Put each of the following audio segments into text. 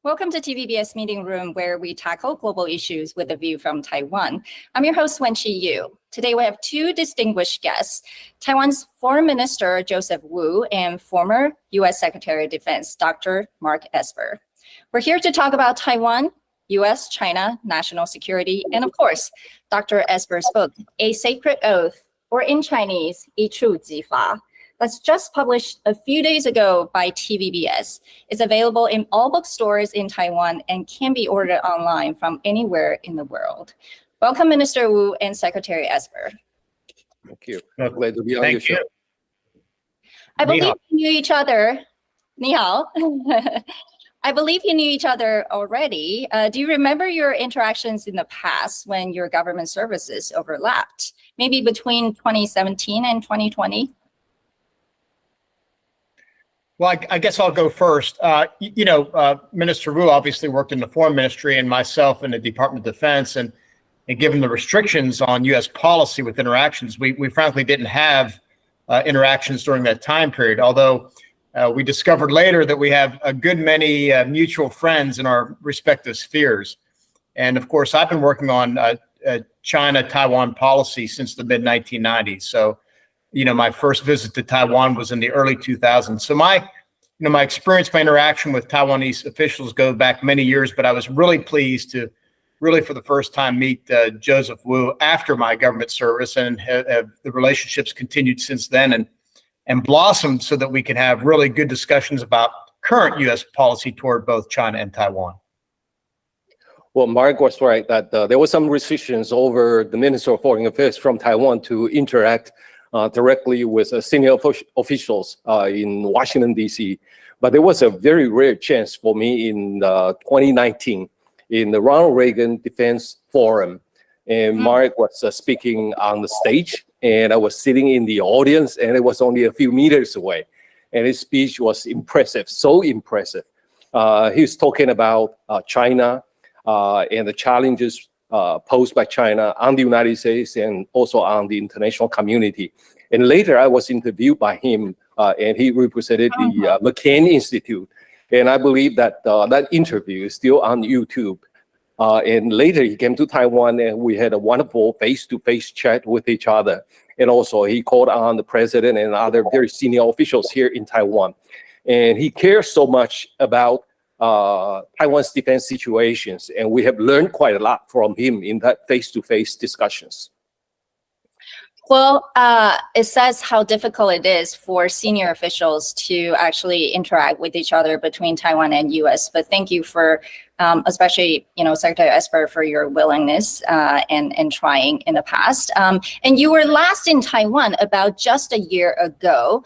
Welcome to TVBS Meeting Room, where we tackle global issues with a view from Taiwan. I'm your host, Wenqi Yu. Today, we have two distinguished guests, Taiwan's Foreign Minister, Joseph Wu, and former U.S. Secretary of Defense, Dr. Mark Esper. We're here to talk about Taiwan, U.S., China, national security, and of course, Dr. Esper's book, A Sacred Oath, or in Chinese, 一触即发. That's just published a few days ago by TVBS. It's available in all bookstores in Taiwan and can be ordered online from anywhere in the world. Welcome, Minister Wu and Secretary Esper. Thank you. Glad to be on your show. I believe you knew each other. Ni hao. I believe you knew each other already. Do you remember your interactions in the past when your government services overlapped? Maybe between 2017 and 2020? Well, I guess I'll go first. Minister Wu obviously worked in the Foreign Ministry and myself in the Department of Defense. And given the restrictions on U.S. policy with interactions, we frankly didn't have interactions during that time period. Although we discovered later that we have a good many mutual friends in our respective spheres. And of course, I've been working on China-Taiwan policy since the mid-1990s. So my first visit to Taiwan was in the early 2000s. So my experience, my interaction with Taiwanese officials go back many years, but I was really pleased to for the first time meet Joseph Wu after my government service, and have the relationships continued since then and blossomed so that we can have really good discussions about current U.S. policy toward both China and Taiwan. Well, Mark was right that there were some restrictions over the Minister of Foreign Affairs from Taiwan to interact directly with senior officials in Washington, D.C. But there was a very rare chance for me in 2019 in the Ronald Reagan Defense Forum. And Mark was speaking on the stage, and I was sitting in the audience, and it was only a few meters away. And his speech was impressive, so impressive. He was talking about China and the challenges posed by China on the United States and also on the international community. And later I was interviewed by him and he represented the McCain Institute. And I believe that that interview is still on YouTube. And later he came to Taiwan and we had a wonderful face-to-face chat with each other. And also he called on the president and other very senior officials here in Taiwan. And he cares so much about Taiwan's defense situations, and we have learned quite a lot from him in that face-to-face discussions. Well, it says how difficult it is for senior officials to actually interact with each other between Taiwan and U.S. But thank you for, especially, Secretary Esper, for your willingness and trying in the past. And you were last in Taiwan about just a year ago.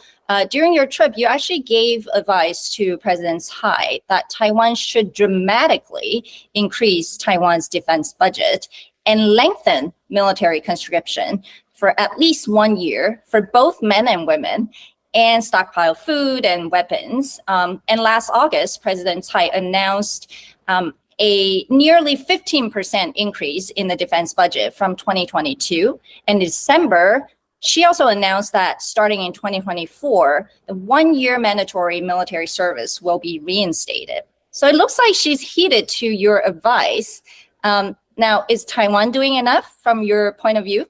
During your trip, you actually gave advice to President Tsai that Taiwan should dramatically increase Taiwan's defense budget and lengthen military conscription for at least 1 year for both men and women, and stockpile food and weapons. And last August, President Tsai announced a nearly 15% increase in the defense budget from 2022. In December, she also announced that starting in 2024, the 1-year mandatory military service will be reinstated. So it looks like she's heeded to your advice. Now, is Taiwan doing enough from your point of view?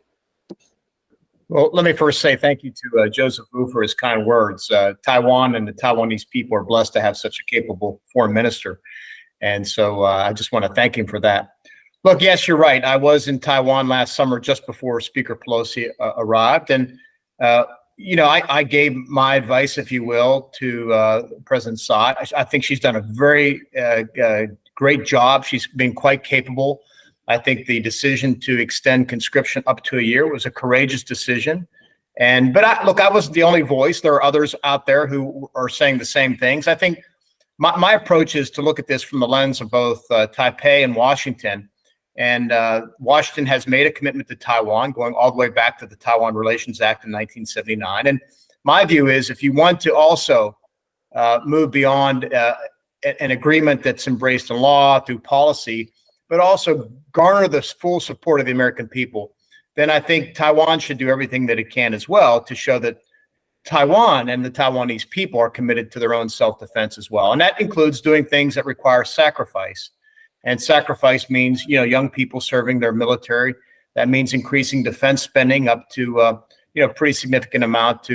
Well, let me first say thank you to Joseph Wu for his kind words. Taiwan and the Taiwanese people are blessed to have such a capable foreign minister. And so I just want to thank him for that. Look, yes, you're right. I was in Taiwan last summer just before Speaker Pelosi arrived. And, I gave my advice, if you will, to President Tsai. I think she's done a very great job. She's been quite capable. I think the decision to extend conscription up to a year was a courageous decision. But I wasn't the only voice. There are others out there who are saying the same things. I think my approach is to look at this from the lens of both Taipei and Washington. And Washington has made a commitment to Taiwan, going all the way back to the Taiwan Relations Act in 1979. And my view is, if you want to also move beyond an agreement that's embraced in law through policy, but also garner the full support of the American people, then I think Taiwan should do everything that it can as well to show that Taiwan and the Taiwanese people are committed to their own self-defense as well. And that includes doing things that require sacrifice. And sacrifice means, young people serving their military. That means increasing defense spending up to, pretty significant amount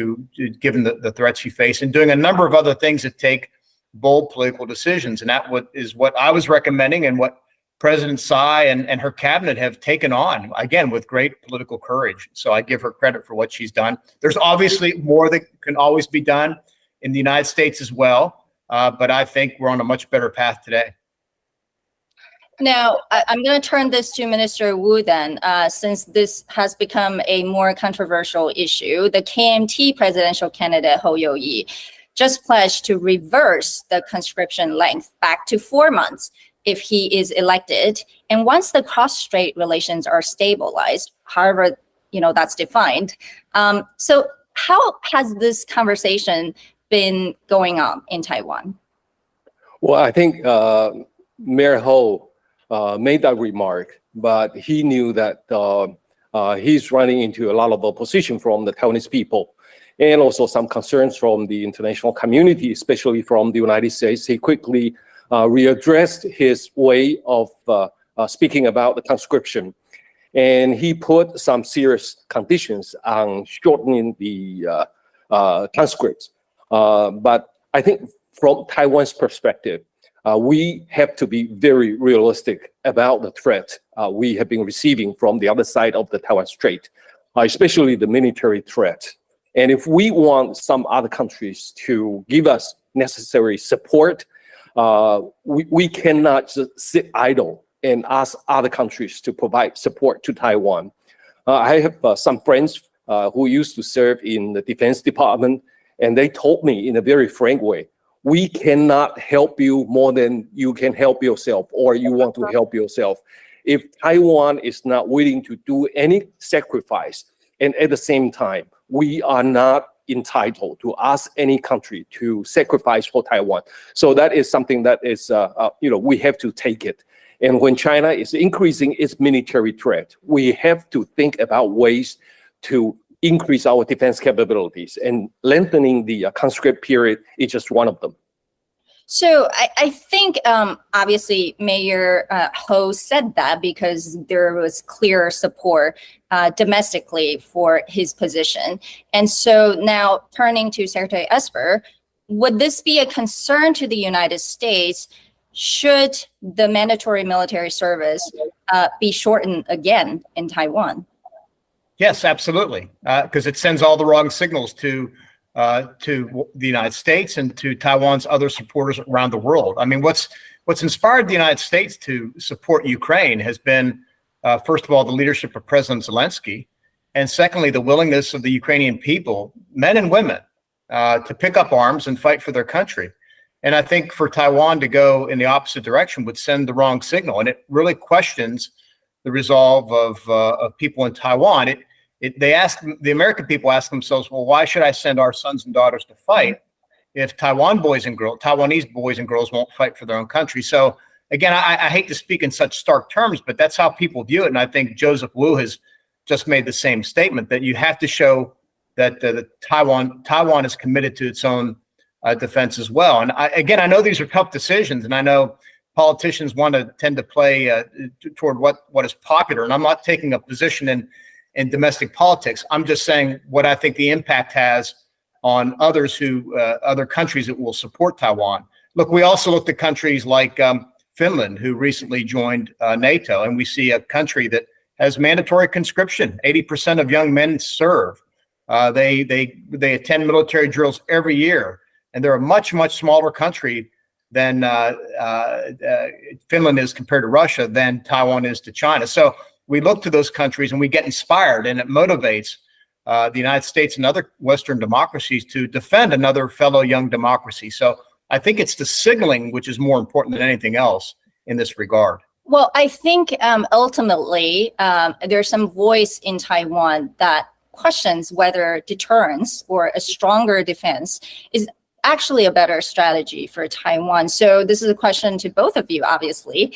given the threats you face, and doing a number of other things that take bold political decisions. And that is what I was recommending and what President Tsai and her cabinet have taken on, again, with great political courage. So I give her credit for what she's done. There's obviously more that can always be done in the United States as well, but I think we're on a much better path today. Now, I'm going to turn this to Minister Wu then, since this has become a more controversial issue. The KMT presidential candidate Hou You-yi just pledged to reverse the conscription length back to 4 months if he is elected. And once the cross-strait relations are stabilized, however, that's defined. So how has this conversation been going on in Taiwan? Well, I think Mayor Hou made that remark, but he knew that he's running into a lot of opposition from the Taiwanese people, and also some concerns from the international community, especially from the United States. He quickly readdressed his way of speaking about the conscription, and he put some serious conditions on shortening the conscripts. But I think from Taiwan's perspective, we have to be very realistic about the threat we have been receiving from the other side of the Taiwan Strait, especially the military threat. And if we want some other countries to give us necessary support, we cannot just sit idle and ask other countries to provide support to Taiwan. I have some friends who used to serve in the Defense Department, and they told me in a very frank way, we cannot help you more than you can help yourself, or you want to help yourself. If Taiwan is not willing to do any sacrifice, and at the same time, we are not entitled to ask any country to sacrifice for Taiwan. So that is something that is, we have to take it. And when China is increasing its military threat, we have to think about ways to increase our defense capabilities, and lengthening the conscript period is just one of them. So I think obviously Mayor Hou said that because there was clear support domestically for his position. And so now turning to Secretary Esper, would this be a concern to the United States should the mandatory military service be shortened again in Taiwan? Yes, absolutely, because it sends all the wrong signals to the United States and to Taiwan's other supporters around the world. I mean, what's inspired the United States to support Ukraine has been, first of all, the leadership of President Zelensky, and secondly, the willingness of the Ukrainian people, men and women, to pick up arms and fight for their country. And I think for Taiwan to go in the opposite direction would send the wrong signal, and it really questions the resolve of people in Taiwan. The American people ask themselves, well, why should I send our sons and daughters to fight if Taiwanese boys and girls won't fight for their own country? So again, I hate to speak in such stark terms, but that's how people view it. And I think Joseph Wu has just made the same statement, that you have to show that Taiwan is committed to its own defense as well. And I know these are tough decisions, and I know politicians tend to play toward what is popular. And I'm not taking a position in domestic politics. I'm just saying what I think the impact has on other countries that will support Taiwan. Look, we also looked at countries like Finland, who recently joined NATO, and we see a country that has mandatory conscription. 80% of young men serve. They attend military drills every year, and they're a much, much smaller country than Finland is compared to Russia, than Taiwan is to China. So we look to those countries and we get inspired, and it motivates the United States and other Western democracies to defend another fellow young democracy. So I think it's the signaling which is more important than anything else in this regard. Well, I think ultimately there's some voice in Taiwan that questions whether deterrence or a stronger defense is actually a better strategy for Taiwan. So this is a question to both of you, obviously.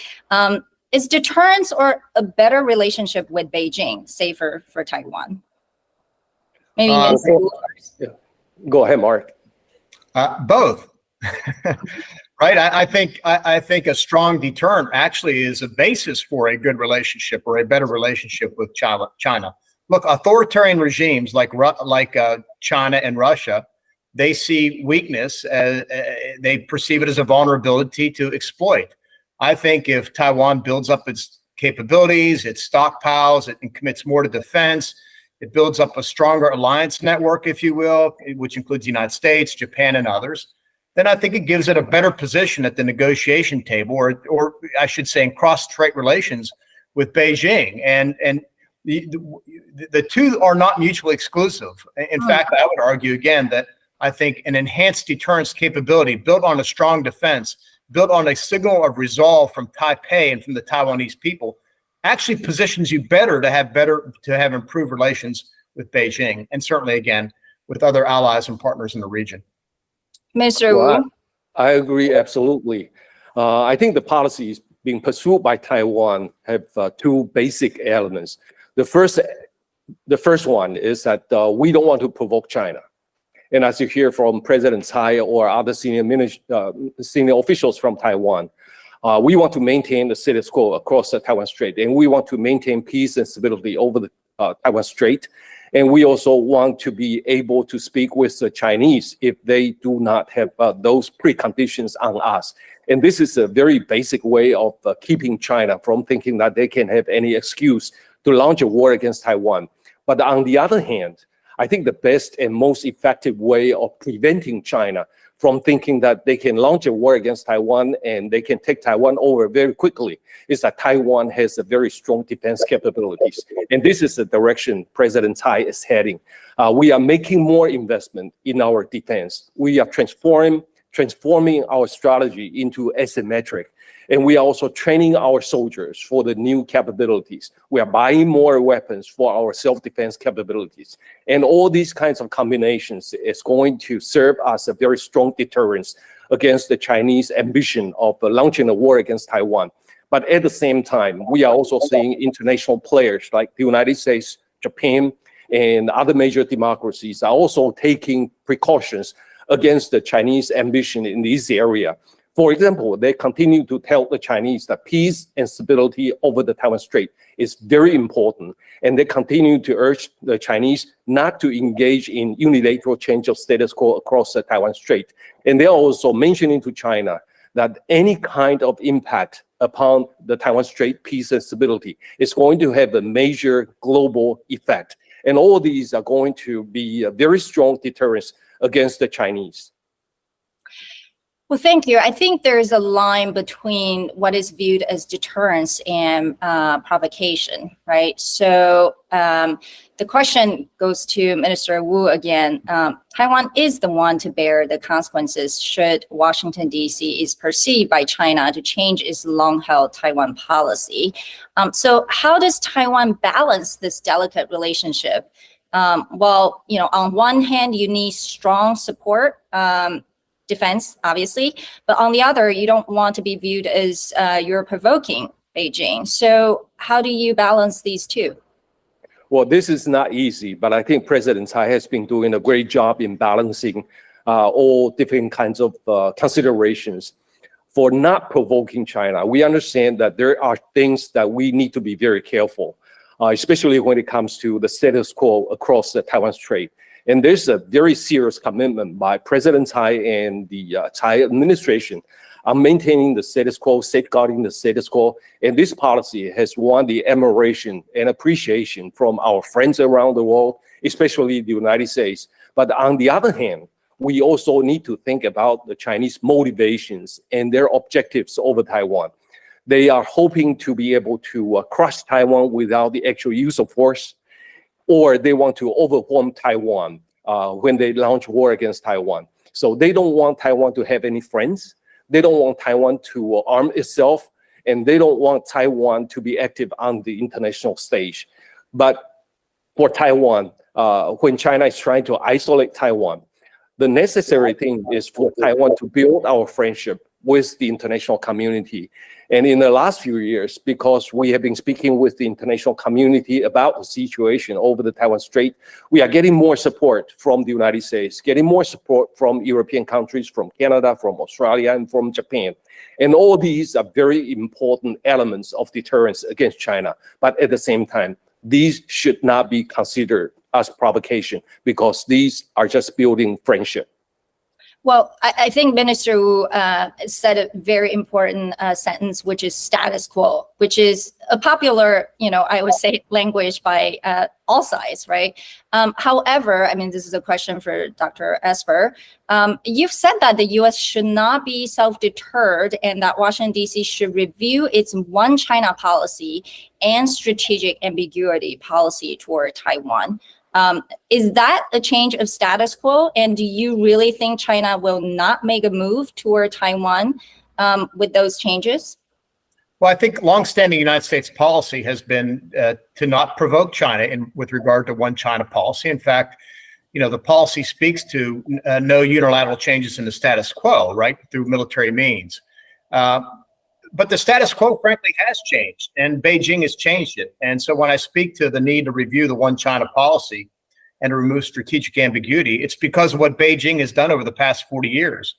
Is deterrence or a better relationship with Beijing safer for Taiwan? Maybe Yeah. Go ahead, Mark. Both. Right. I think a strong deterrent actually is a basis for a good relationship or a better relationship with China. Look, authoritarian regimes like China and Russia, they see weakness, they perceive it as a vulnerability to exploit. I think if Taiwan builds up its capabilities, its stockpiles, it commits more to defense, it builds up a stronger alliance network, if you will, which includes the United States, Japan, and others, then I think it gives it a better position at the negotiation table, or I should say in cross-strait relations with Beijing. And the two are not mutually exclusive. In fact, I would argue again that I think an enhanced deterrence capability built on a strong defense, built on a signal of resolve from Taipei and from the Taiwanese people, actually positions you better to have improved relations with Beijing, and certainly again with other allies and partners in the region. Mr. Wu? I agree absolutely. I think the policies being pursued by Taiwan have two basic elements. The first one is that we don't want to provoke China. And as you hear from President Tsai or other senior officials from Taiwan, we want to maintain the status quo across the Taiwan Strait, and we want to maintain peace and stability over the Taiwan Strait. And we also want to be able to speak with the Chinese if they do not have those preconditions on us. And this is a very basic way of keeping China from thinking that they can have any excuse to launch a war against Taiwan. But on the other hand, I think the best and most effective way of preventing China from thinking that they can launch a war against Taiwan and they can take Taiwan over very quickly is that Taiwan has a very strong defense capabilities. And this is the direction President Tsai is heading. We are making more investment in our defense. We are transforming our strategy into asymmetric. And we are also training our soldiers for the new capabilities. We are buying more weapons for our self-defense capabilities. And all these kinds of combinations is going to serve as a very strong deterrence against the Chinese ambition of launching a war against Taiwan. But at the same time, we are also seeing international players like the United States, Japan, and other major democracies are also taking precautions against the Chinese ambition in this area. For example, they continue to tell the Chinese that peace and stability over the Taiwan Strait is very important. And they continue to urge the Chinese not to engage in unilateral change of status quo across the Taiwan Strait. And they're also mentioning to China that any kind of impact upon the Taiwan Strait peace and stability is going to have a major global effect. And all of these are going to be a very strong deterrence against the Chinese. Well, thank you. I think there's a line between what is viewed as deterrence and provocation, right? So the question goes to Minister Wu again. Taiwan is the one to bear the consequences should Washington, D.C. is perceived by China to change its long-held Taiwan policy. So how does Taiwan balance this delicate relationship? Well, you know, on one hand, you need strong support, defense, obviously, but on the other, you don't want to be viewed as you're provoking Beijing. So how do you balance these two? Well, this is not easy, but I think President Tsai has been doing a great job in balancing all different kinds of considerations for not provoking China. We understand that there are things that we need to be very careful, especially when it comes to the status quo across the Taiwan Strait. And there's a very serious commitment by President Tsai and the Tsai administration on maintaining the status quo, safeguarding the status quo. And this policy has won the admiration and appreciation from our friends around the world, especially the United States. But on the other hand, we also need to think about the Chinese motivations and their objectives over Taiwan. They are hoping to be able to crush Taiwan without the actual use of force, or they want to overwhelm Taiwan when they launch war against Taiwan. So they don't want Taiwan to have any friends. They don't want Taiwan to arm itself, and they don't want Taiwan to be active on the international stage. But for Taiwan, when China is trying to isolate Taiwan, the necessary thing is for Taiwan to build our friendship with the international community. And in the last few years, because we have been speaking with the international community about the situation over the Taiwan Strait, we are getting more support from the United States, getting more support from European countries, from Canada, from Australia, and from Japan. And all these are very important elements of deterrence against China. But at the same time, these should not be considered as provocation, because these are just building friendship. Well, I think Minister Wu said a very important sentence, which is status quo, which is a popular, I would say, language by all sides, right? However, I mean, this is a question for Dr. Esper. You've said that the U.S. should not be self-deterred and that Washington, D.C. should review its one China policy and strategic ambiguity policy toward Taiwan. Is that a change of status quo? And do you really think China will not make a move toward Taiwan with those changes? Well, I think longstanding United States policy has been to not provoke China with regard to one China policy. In fact, the policy speaks to no unilateral changes in the status quo, right, through military means. But the status quo, frankly, has changed, and Beijing has changed it. And so when I speak to the need to review the one China policy and to remove strategic ambiguity, it's because of what Beijing has done over the past 40 years,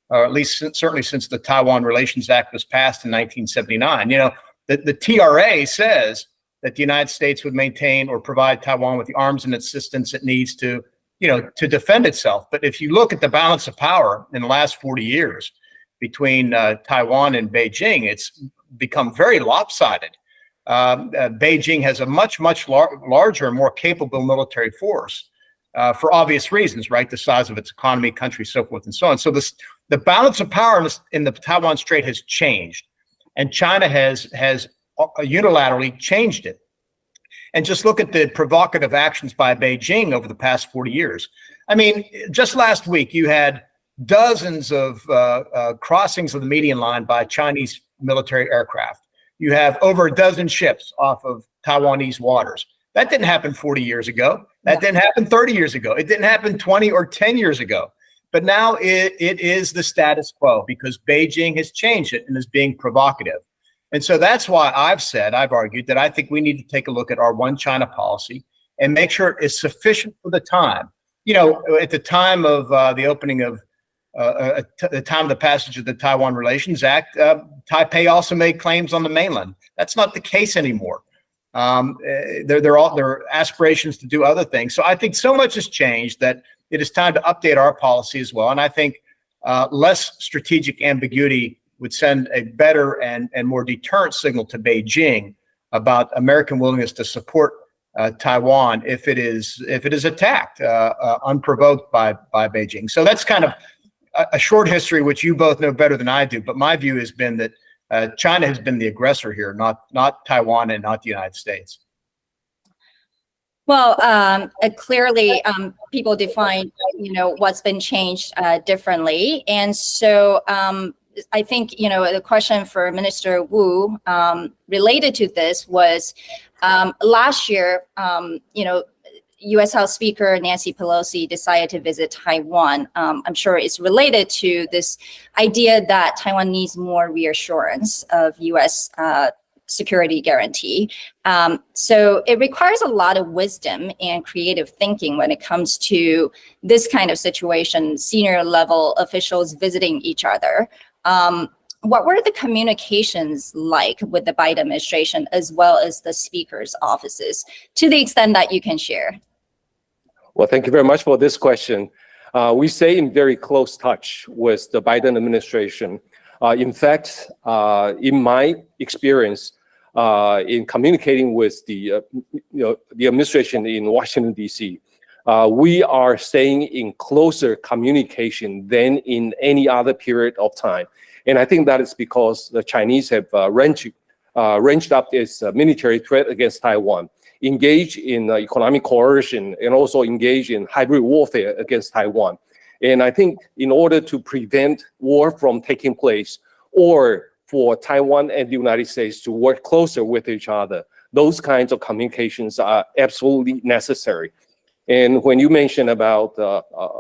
or at least certainly since the Taiwan Relations Act was passed in 1979. The TRA says that the United States would maintain or provide Taiwan with the arms and assistance it needs to defend itself. But if you look at the balance of power in the last 40 years, between Taiwan and Beijing, it's become very lopsided. Beijing has a much larger and more capable military force for obvious reasons, right? The size of its economy, country, so forth and so on. So the balance of power in the Taiwan Strait has changed, and China has unilaterally changed it. And just look at the provocative actions by Beijing over the past 40 years. I mean, just last week, you had dozens of crossings of the median line by Chinese military aircraft. You have over a dozen ships off of Taiwanese waters. That didn't happen 40 years ago. That didn't happen 30 years ago. It didn't happen 20 or 10 years ago. But now it is the status quo because Beijing has changed it and is being provocative. And so that's why I've argued that I think we need to take a look at our one China policy and make sure it is sufficient for the time. At the time of the opening of the time of the passage of the Taiwan Relations Act, Taipei also made claims on the mainland. That's not the case anymore. There are aspirations to do other things. So I think so much has changed that it is time to update our policy as well. And I think less strategic ambiguity would send a better and more deterrent signal to Beijing about American willingness to support Taiwan if it is attacked unprovoked by Beijing. So that's kind of a short history, which you both know better than I do. But my view has been that China has been the aggressor here, not Taiwan and not the United States. Well, clearly, people define, what's been changed differently. And so I think, the question for Minister Wu related to this was last year, U.S. House Speaker Nancy Pelosi decided to visit Taiwan. I'm sure it's related to this idea that Taiwan needs more reassurance of U.S. security guarantee. So it requires a lot of wisdom and creative thinking when it comes to this kind of situation, senior level officials visiting each other. What were the communications like with the Biden administration as well as the speaker's offices, to the extent that you can share? Well, thank you very much for this question. We stay in very close touch with the Biden administration. In fact, in my experience, in communicating with the administration in Washington, D.C., we are staying in closer communication than in any other period of time. And I think that is because the Chinese have ramped up its military threat against Taiwan, engaged in economic coercion, and also engaged in hybrid warfare against Taiwan. And I think in order to prevent war from taking place, or for Taiwan and the United States to work closer with each other, those kinds of communications are absolutely necessary. And when you mention about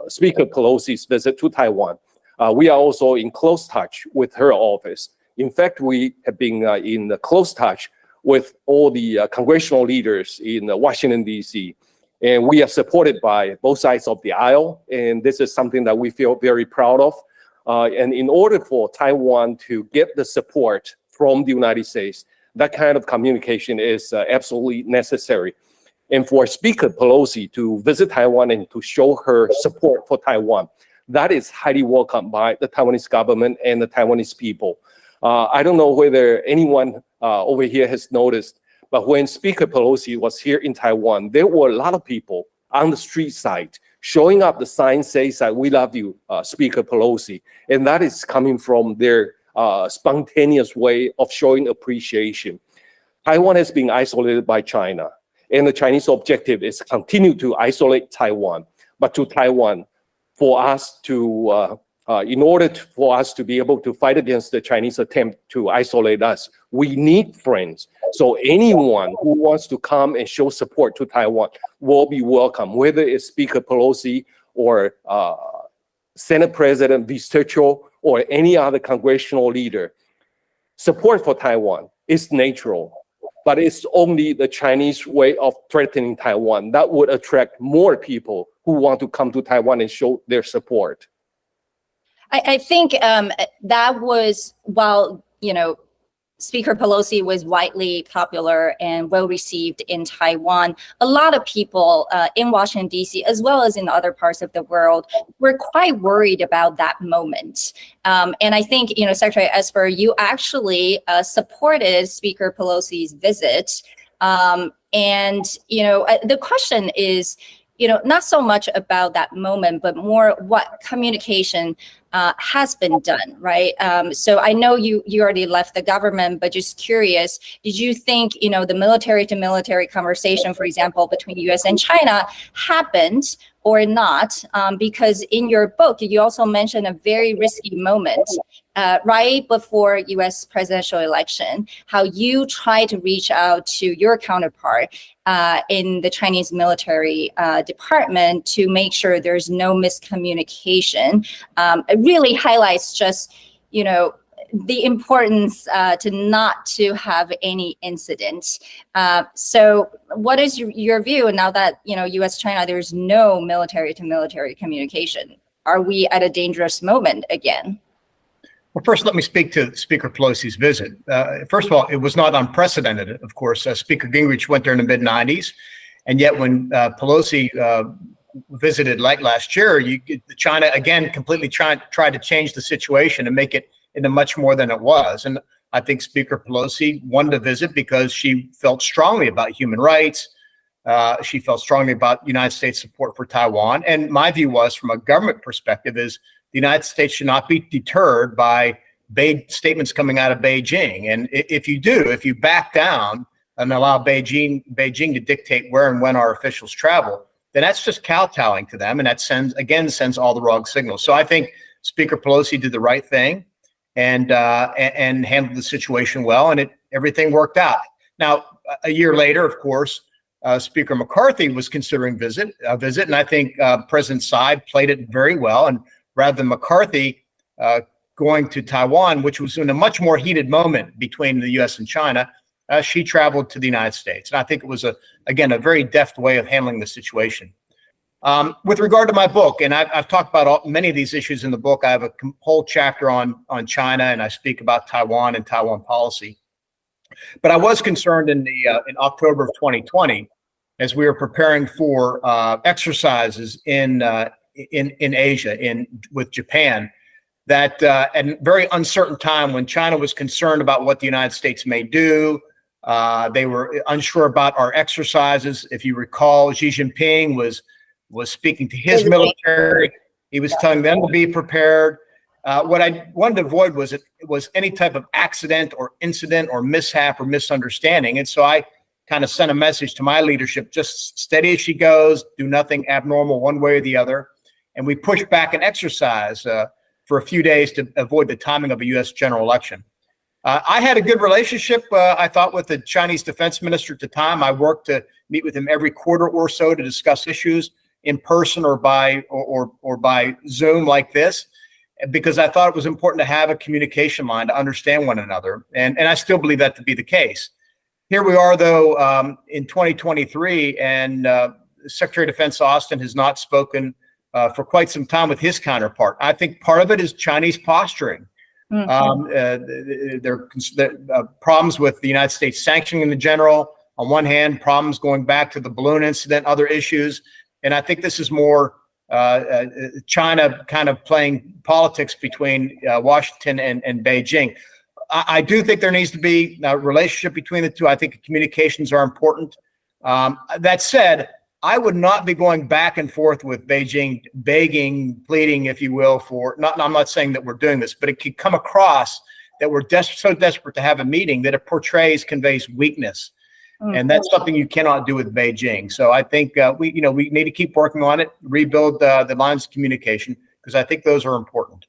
Speaker Pelosi's visit to Taiwan, we are also in close touch with her office. In fact, we have been in close touch with all the congressional leaders in Washington, D.C. And we are supported by both sides of the aisle. And this is something that we feel very proud of. And in order for Taiwan to get the support from the United States, that kind of communication is absolutely necessary. And for Speaker Pelosi to visit Taiwan and to show her support for Taiwan, that is highly welcomed by the Taiwanese government and the Taiwanese people. I don't know whether anyone over here has noticed, but when Speaker Pelosi was here in Taiwan, there were a lot of people on the street side showing up the sign says that we love you, Speaker Pelosi. And that is coming from their spontaneous way of showing appreciation. Taiwan has been isolated by China, and the Chinese objective is continue to isolate Taiwan. But to Taiwan, for us to, in order for us to be able to fight against the Chinese attempt to isolate us, we need friends. So anyone who wants to come and show support to Taiwan will be welcome, whether it's Speaker Pelosi or Senate President Vice-Cho or any other congressional leader. Support for Taiwan is natural, but it's only the Chinese way of threatening Taiwan that would attract more people who want to come to Taiwan and show their support. I think that was, while, you know, Speaker Pelosi was widely popular and well received in Taiwan, a lot of people in Washington, D.C., as well as in other parts of the world, were quite worried about that moment. And I think, you know, Secretary Esper, you actually supported Speaker Pelosi's visit. And, you know, the question is, you know, not so much about that moment, but more what communication has been done, right? So I know you already left the government, but just curious, did you think, you know, the military to military conversation, for example, between US and China happened or not? Because in your book, you also mentioned a very risky moment right before US presidential election, how you tried to reach out to your counterpart in the Chinese military department to make sure there's no miscommunication. It really highlights just, you know, the importance to have any incident. So what is your view now that, you know, US-China, there's no military to military communication? Are we at a dangerous moment again? Well, first, let me speak to Speaker Pelosi's visit. First of all, it was not unprecedented, of course. Speaker Gingrich went there in the mid-90s, and yet when Pelosi visited late last year, China, again, completely tried to change the situation and make it into much more than it was. And I think Speaker Pelosi wanted to visit because she felt strongly about human rights. She felt strongly about United States support for Taiwan. And my view was, from a government perspective, is the United States should not be deterred by statements coming out of Beijing. And if you back down and allow Beijing to dictate where and when our officials travel, then that's just kowtowing to them, and that sends all the wrong signals. So I think Speaker Pelosi did the right thing and handled the situation well, and everything worked out. Now, a year later, of course, Speaker McCarthy was considering a visit, and I think President Tsai played it very well. And rather than McCarthy going to Taiwan, which was in a much more heated moment between the U.S. and China, she traveled to the United States. And I think it was, again, a very deft way of handling the situation. With regard to my book, and I've talked about many of these issues in the book. I have a whole chapter on China, and I speak about Taiwan and Taiwan policy. But I was concerned in October of 2020, as we were preparing for exercises in Asia, with Japan, that at a very uncertain time when China was concerned about what the United States may do, they were unsure about our exercises. If you recall, Xi Jinping was speaking to his military. He was telling them to be prepared. What I wanted to avoid was any type of accident or incident or mishap or misunderstanding. And so I kind of sent a message to my leadership: just steady as she goes, do nothing abnormal one way or the other. And we pushed back an exercise for a few days to avoid the timing of a U.S. general election. I had a good relationship, I thought, with the Chinese defense minister at the time. I worked to meet with him every quarter or so to discuss issues in person or by Zoom like this. because I thought it was important to have a communication line to understand one another. And I still believe that to be the case. Here we are, though, in 2023, and Secretary of Defense Austin has not spoken for quite some time with his counterpart. I think part of it is Chinese posturing. There are problems with the United States sanctioning the general. On one hand, problems going back to the balloon incident, other issues. And I think this is more China kind of playing politics between Washington and Beijing. I do think there needs to be a relationship between the two. I think communications are important. That said, I would not be going back and forth with Beijing, begging, pleading, if you will, for, I'm not saying that we're doing this, but it could come across that we're so desperate to have a meeting that it conveys weakness. And that's something you cannot do with Beijing. So I think we need to keep working on it, rebuild the lines of communication, because I think those are important.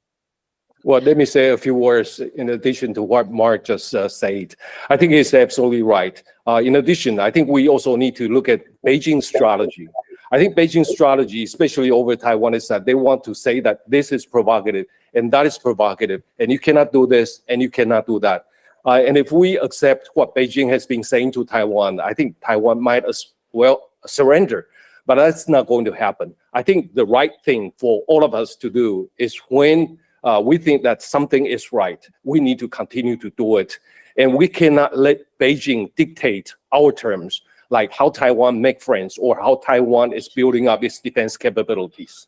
Well, let me say a few words in addition to what Mark just said. I think he's absolutely right. In addition, I think we also need to look at Beijing's strategy. I think Beijing's strategy, especially over Taiwan, is that they want to say that this is provocative and that is provocative, and you cannot do this and you cannot do that. And if we accept what Beijing has been saying to Taiwan, I think Taiwan might as well surrender. But that's not going to happen. I think the right thing for all of us to do is when we think that something is right, we need to continue to do it. And we cannot let Beijing dictate our terms, like how Taiwan make friends or how Taiwan is building up its defense capabilities.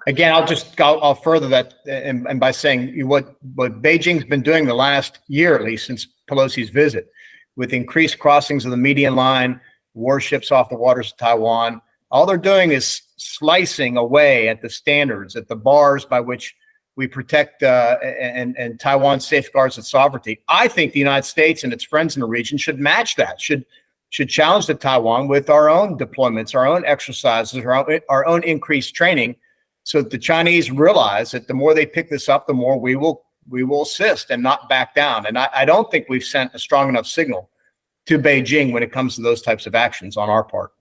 Again, I'll further that, and by saying what Beijing's been doing the last year, at least since Pelosi's visit, with increased crossings of the median line, warships off the waters of Taiwan, all they're doing is slicing away at the standards, at the bars by which we protect and Taiwan safeguards its sovereignty. I think the United States and its friends in the region should match that, should challenge the Taiwan with our own deployments, our own exercises, our own increased training, so that the Chinese realize that the more they pick this up, the more we will assist and not back down. And I don't think we've sent a strong enough signal to Beijing when it comes to those types of actions on our part.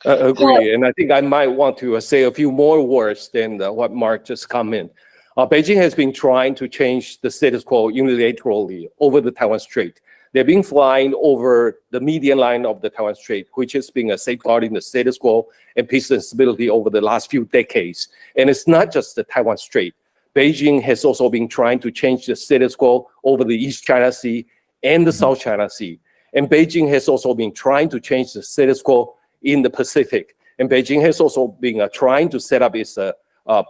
Agree, and I think I might want to say a few more words than what Mark just commented. Beijing has been trying to change the status quo unilaterally over the Taiwan Strait. They've been flying over the median line of the Taiwan Strait, which has been safeguarding the status quo and peace and stability over the last few decades. And it's not just the Taiwan Strait. Beijing has also been trying to change the status quo over the East China Sea and the South China Sea. And Beijing has also been trying to change the status quo in the Pacific. And Beijing has also been trying to set up its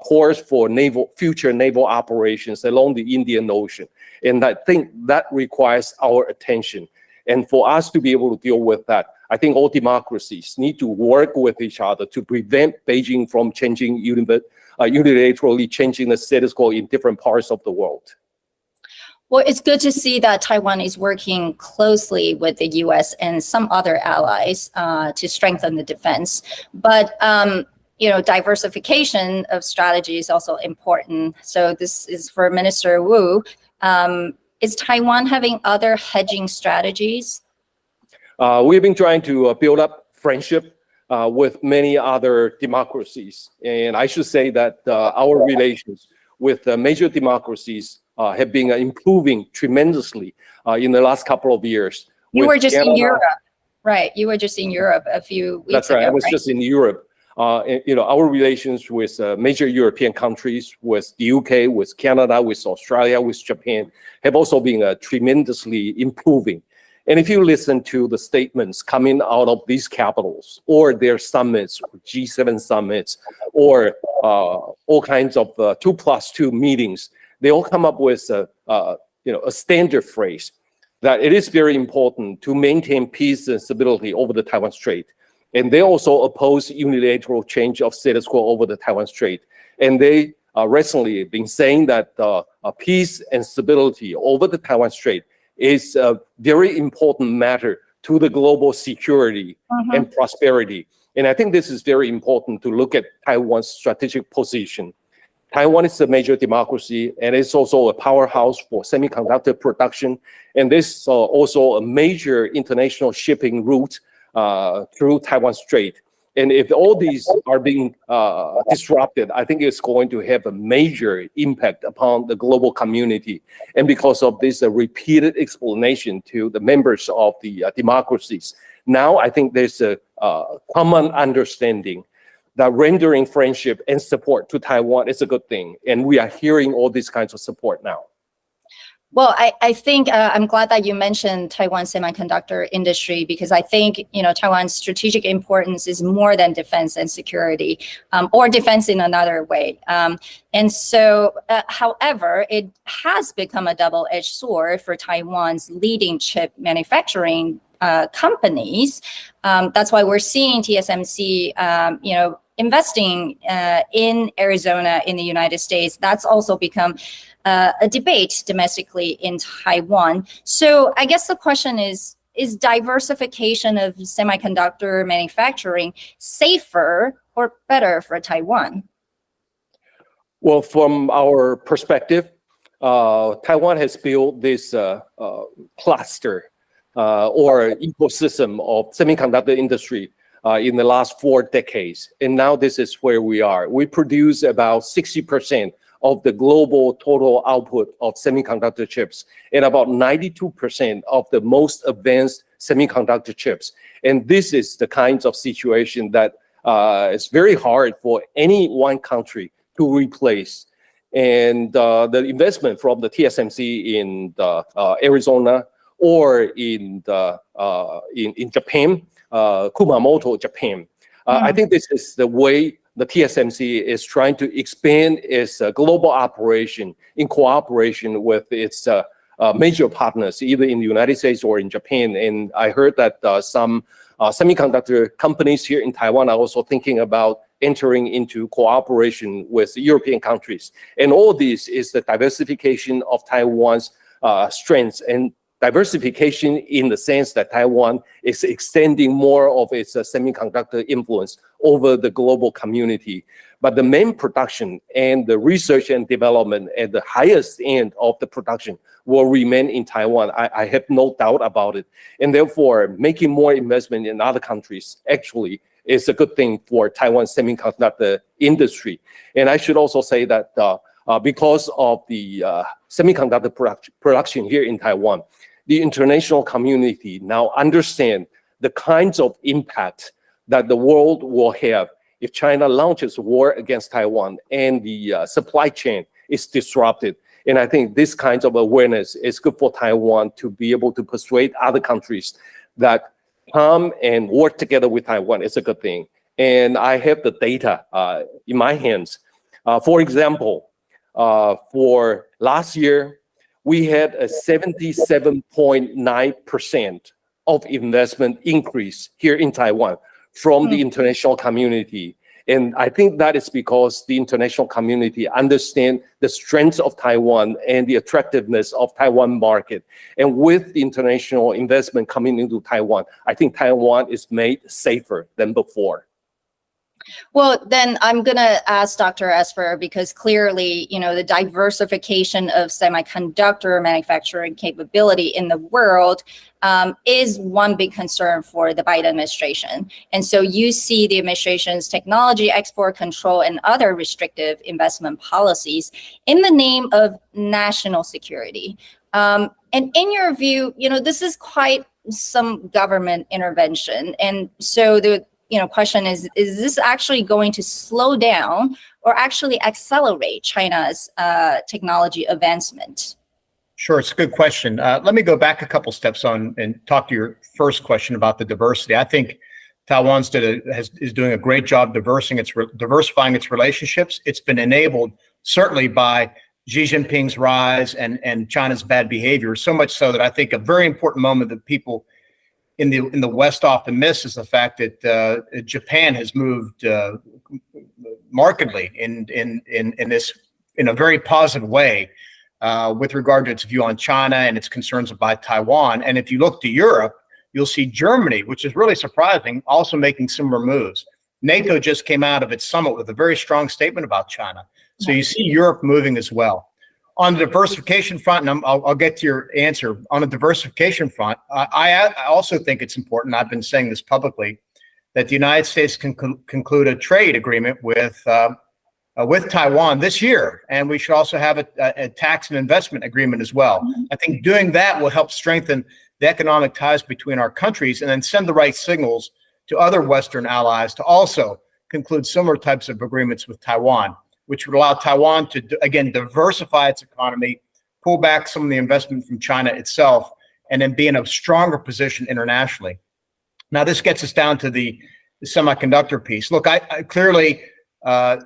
ports for future naval operations along the Indian Ocean. And I think that requires our attention. And for us to be able to deal with that, I think all democracies need to work with each other to prevent Beijing from changing unilaterally changing the status quo in different parts of the world. Well, it's good to see that Taiwan is working closely with the U.S. and some other allies to strengthen the defense. But diversification of strategy is also important. So this is for Minister Wu. Is Taiwan having other hedging strategies? We've been trying to build up friendship with many other democracies. And I should say that our relations with major democracies have been improving tremendously in the last couple of years. You were just in Europe, right? You were just in Europe a few weeks ago. That's right. I was just in Europe. Our relations with major European countries, with the UK, with Canada, with Australia, with Japan, have also been tremendously improving. And if you listen to the statements coming out of these capitals or their summits, G7 summits, or all kinds of 2+2 meetings, they all come up with a standard phrase that it is very important to maintain peace and stability over the Taiwan Strait. And they also oppose unilateral change of status quo over the Taiwan Strait. And they recently been saying that peace and stability over the Taiwan Strait is a very important matter to the global security and prosperity. And I think this is very important to look at Taiwan's strategic position. Taiwan is a major democracy, and it's also a powerhouse for semiconductor production. And this is also a major international shipping route through Taiwan Strait. And if all these are being disrupted, I think it's going to have a major impact upon the global community. And because of this repeated explanation to the members of the democracies, now I think there's a common understanding that rendering friendship and support to Taiwan is a good thing. And we are hearing all these kinds of support now. Well, I think I'm glad that you mentioned Taiwan's semiconductor industry, because I think, Taiwan's strategic importance is more than defense and security, or defense in another way. And so, however, it has become a double-edged sword for Taiwan's leading chip manufacturing companies. That's why we're seeing TSMC, investing in Arizona in the United States. That's also become a debate domestically in Taiwan. So I guess the question is diversification of semiconductor manufacturing safer or better for Taiwan? Well, from our perspective, Taiwan has built this cluster or ecosystem of semiconductor industry in the last 4 decades. And now this is where we are. We produce about 60% of the global total output of semiconductor chips and about 92% of the most advanced semiconductor chips. And this is the kinds of situation that is very hard for any one country to replace. And the investment from the TSMC in Arizona or in Japan, Kumamoto, Japan. I think this is the way the TSMC is trying to expand its global operation in cooperation with its major partners, either in the United States or in Japan. And I heard that some semiconductor companies here in Taiwan are also thinking about entering into cooperation with European countries. And all this is the diversification of Taiwan's strengths, and diversification in the sense that Taiwan is extending more of its semiconductor influence over the global community. But the main production and the research and development at the highest end of the production will remain in Taiwan. I have no doubt about it. And therefore, making more investment in other countries actually is a good thing for Taiwan's semiconductor industry. And I should also say that because of the semiconductor production here in Taiwan, the international community now understand the kinds of impact that the world will have if China launches war against Taiwan and the supply chain is disrupted. And I think this kind of awareness is good for Taiwan to be able to persuade other countries that come and work together with Taiwan is a good thing. And I have the data in my hands. For example, for last year, we had a 77.9% of investment increase here in Taiwan from the international community. And I think that is because the international community understand the strengths of Taiwan and the attractiveness of Taiwan market. And with the international investment coming into Taiwan, I think Taiwan is made safer than before. Well, then I'm going to ask Dr. Esper, because clearly, the diversification of semiconductor manufacturing capability in the world is one big concern for the Biden administration. And so you see the administration's technology export control and other restrictive investment policies in the name of national security. And in your view, this is quite some government intervention. And so the question is this actually going to slow down or actually accelerate China's technology advancement? Sure, it's a good question. Let me go back a couple steps on and talk to your first question about the diversity. I think Taiwan's is doing a great job diversifying its relationships. It's been enabled certainly by Xi Jinping's rise and China's bad behavior, so much so that I think a very important moment that people in the West often miss is the fact that Japan has moved markedly in a very positive way with regard to its view on China and its concerns about Taiwan. And if you look to Europe, you'll see Germany, which is really surprising, also making similar moves. NATO just came out of its summit with a very strong statement about China. So you see Europe moving as well. On the diversification front, and I'll get to your answer, on the diversification front, I also think it's important, I've been saying this publicly, that the United States can conclude a trade agreement with Taiwan this year, and we should also have a tax and investment agreement as well. I think doing that will help strengthen the economic ties between our countries, and then send the right signals to other Western allies to also conclude similar types of agreements with Taiwan, which would allow Taiwan to, again, diversify its economy, pull back some of the investment from China itself, and then be in a stronger position internationally. Now, this gets us down to the semiconductor piece. Look, I clearly, the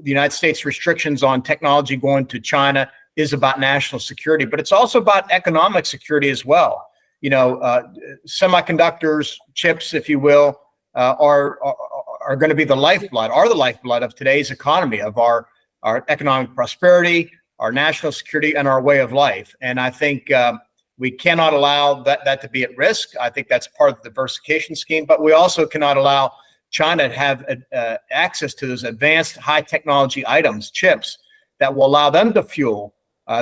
United States restrictions on technology going to China is about national security, but it's also about economic security as well. You know, semiconductors, chips, if you will, are going to be the lifeblood of today's economy, of our economic prosperity, our national security, and our way of life. And I think we cannot allow that to be at risk. I think that's part of the diversification scheme, but we also cannot allow China to have access to those advanced high technology items, chips, that will allow them to fuel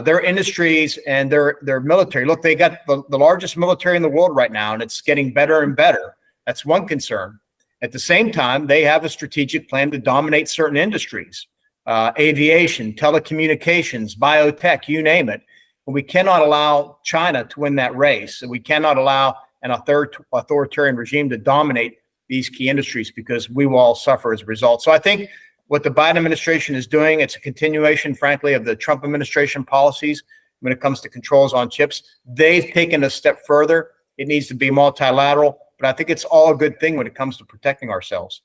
their industries and their military. Look, they got the largest military in the world right now, and it's getting better and better. That's one concern. At the same time, they have a strategic plan to dominate certain industries, aviation, telecommunications, biotech, you name it. And we cannot allow China to win that race. And we cannot allow an authoritarian regime to dominate these key industries, because we will all suffer as a result. So I think what the Biden administration is doing, it's a continuation, frankly, of the Trump administration policies when it comes to controls on chips. They've taken a step further. It needs to be multilateral, but I think it's all a good thing when it comes to protecting ourselves.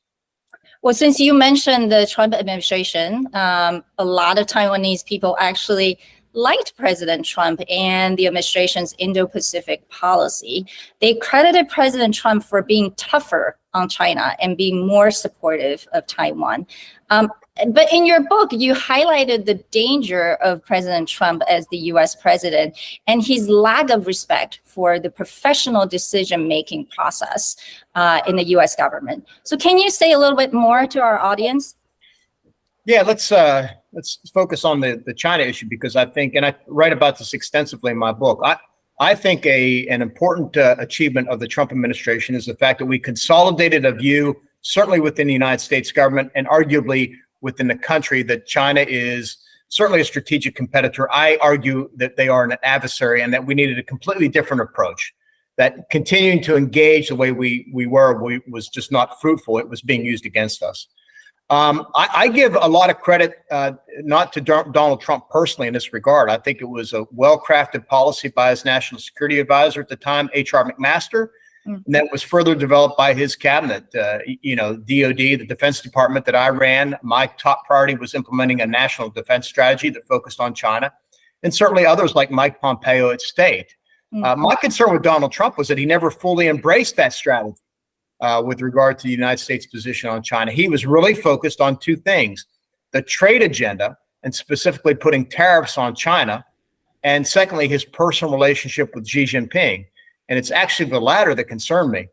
Well, since you mentioned the Trump administration, a lot of Taiwanese people actually liked President Trump and the administration's Indo-Pacific policy. They credited President Trump for being tougher on China and being more supportive of Taiwan. But in your book, you highlighted the danger of President Trump as the US president and his lack of respect for the professional decision-making process in the US government. So can you say a little bit more to our audience? Yeah, let's focus on the China issue, because I think, and I write about this extensively in my book, I think an important achievement of the Trump administration is the fact that we consolidated a view, certainly within the United States government and arguably within the country, that China is certainly a strategic competitor. I argue that they are an adversary and that we needed a completely different approach, that continuing to engage the way we was just not fruitful. It was being used against us. I give a lot of credit, not to Donald Trump personally in this regard. I think it was a well-crafted policy by his national security advisor at the time, H.R. McMaster, and that was further developed by his cabinet. You know, DOD, the Defense Department that I ran, my top priority was implementing a national defense strategy that focused on China, and certainly others like Mike Pompeo at State. My concern with Donald Trump was that he never fully embraced that strategy. With regard to the United States position on China. He was really focused on two things: the trade agenda, and specifically putting tariffs on China, and secondly, his personal relationship with Xi Jinping. And it's actually the latter that concerned me.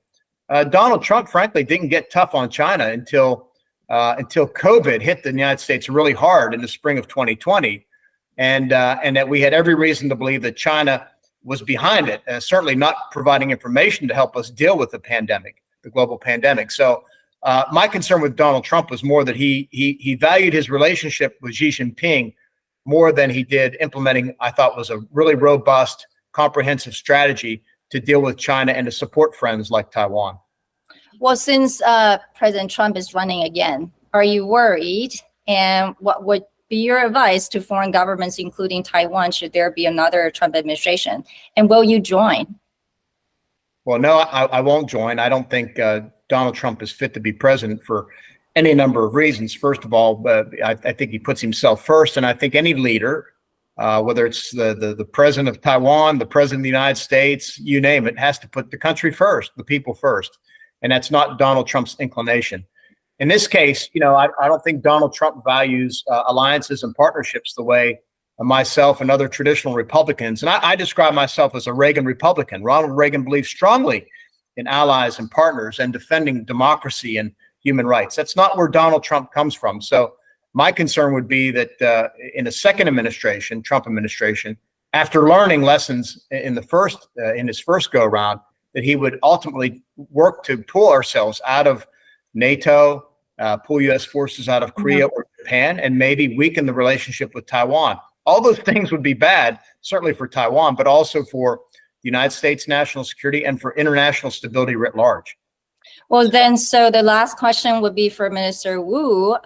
Donald Trump, frankly, didn't get tough on China until COVID hit the United States really hard in the spring of 2020, and that we had every reason to believe that China was behind it, certainly not providing information to help us deal with the pandemic, the global pandemic. So my concern with Donald Trump was more that he valued his relationship with Xi Jinping more than he did implementing, I thought, was a really robust, comprehensive strategy to deal with China and to support friends like Taiwan. Well, since President Trump is running again, are you worried? And what would be your advice to foreign governments, including Taiwan, should there be another Trump administration? And will you join? Well, no, I won't join. I don't think Donald Trump is fit to be president for any number of reasons. First of all, I think he puts himself first, and I think any leader, whether it's the president of Taiwan, the president of the United States, you name it, has to put the country first, the people first, and that's not Donald Trump's inclination. In this case, you know, I don't think Donald Trump values alliances and partnerships the way myself and other traditional Republicans, and I describe myself as a Reagan Republican. Ronald Reagan believed strongly in allies and partners and defending democracy and human rights. That's not where Donald Trump comes from. So my concern would be that in a second administration, Trump administration, after learning lessons in his first go around, that he would ultimately work to pull ourselves out of NATO, pull U.S. forces out of Korea or Japan, and maybe weaken the relationship with Taiwan. All those things would be bad, certainly for Taiwan, but also for the United States national security and for international stability writ large. Well, then, so the last question would be for Minister Wu.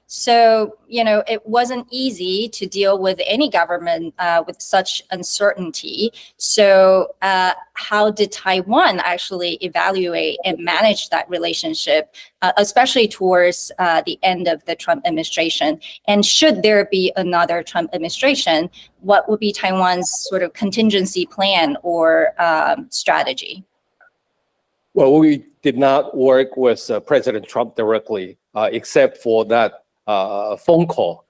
So, it wasn't easy to deal with any government with such uncertainty. So how did Taiwan actually evaluate and manage that relationship, especially towards the end of the Trump administration? And should there be another Trump administration, what would be Taiwan's sort of contingency plan or strategy? Well, we did not work with President Trump directly, except for that phone call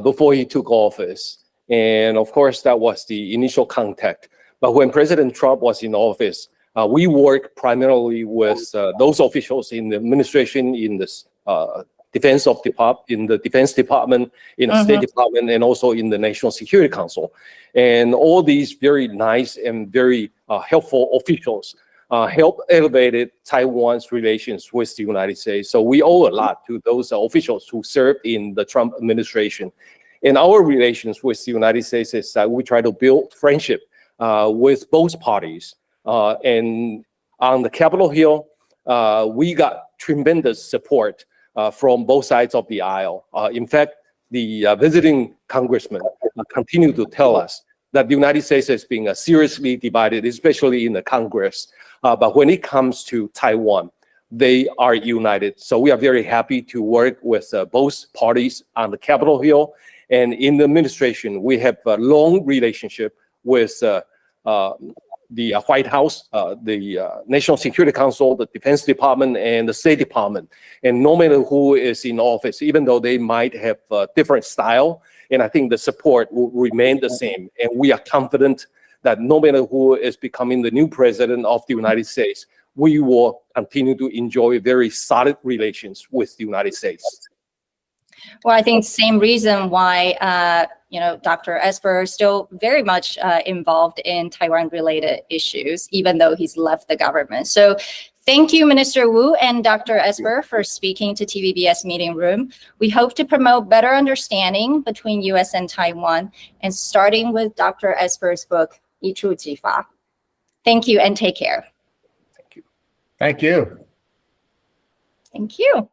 before he took office. And of course, that was the initial contact. But when President Trump was in office, we worked primarily with those officials in the administration, in the Defense Department, in the State Department, and also in the National Security Council. And all these very nice and very helpful officials helped elevate Taiwan's relations with the United States. So we owe a lot to those officials who served in the Trump administration. And our relations with the United States is that we try to build friendship with both parties. And on the Capitol Hill, we got tremendous support from both sides of the aisle. In fact, the visiting congressmen continue to tell us that the United States is being seriously divided, especially in the Congress. But when it comes to Taiwan, they are united. So we are very happy to work with both parties on the Capitol Hill. And in the administration, we have a long relationship with the White House, the National Security Council, the Defense Department, and the State Department. And no matter who is in office, even though they might have a different style, and I think the support will remain the same. And we are confident that no matter who is becoming the new president of the United States, we will continue to enjoy very solid relations with the United States. Well, I think same reason why, Dr. Esper is still very much involved in Taiwan-related issues, even though he's left the government. So thank you, Minister Wu and Dr. Esper, for speaking to TVBS Meeting Room. We hope to promote better understanding between U.S. and Taiwan, and starting with Dr. Esper's book, 一触即发. Thank you and take care. Thank you. Thank you.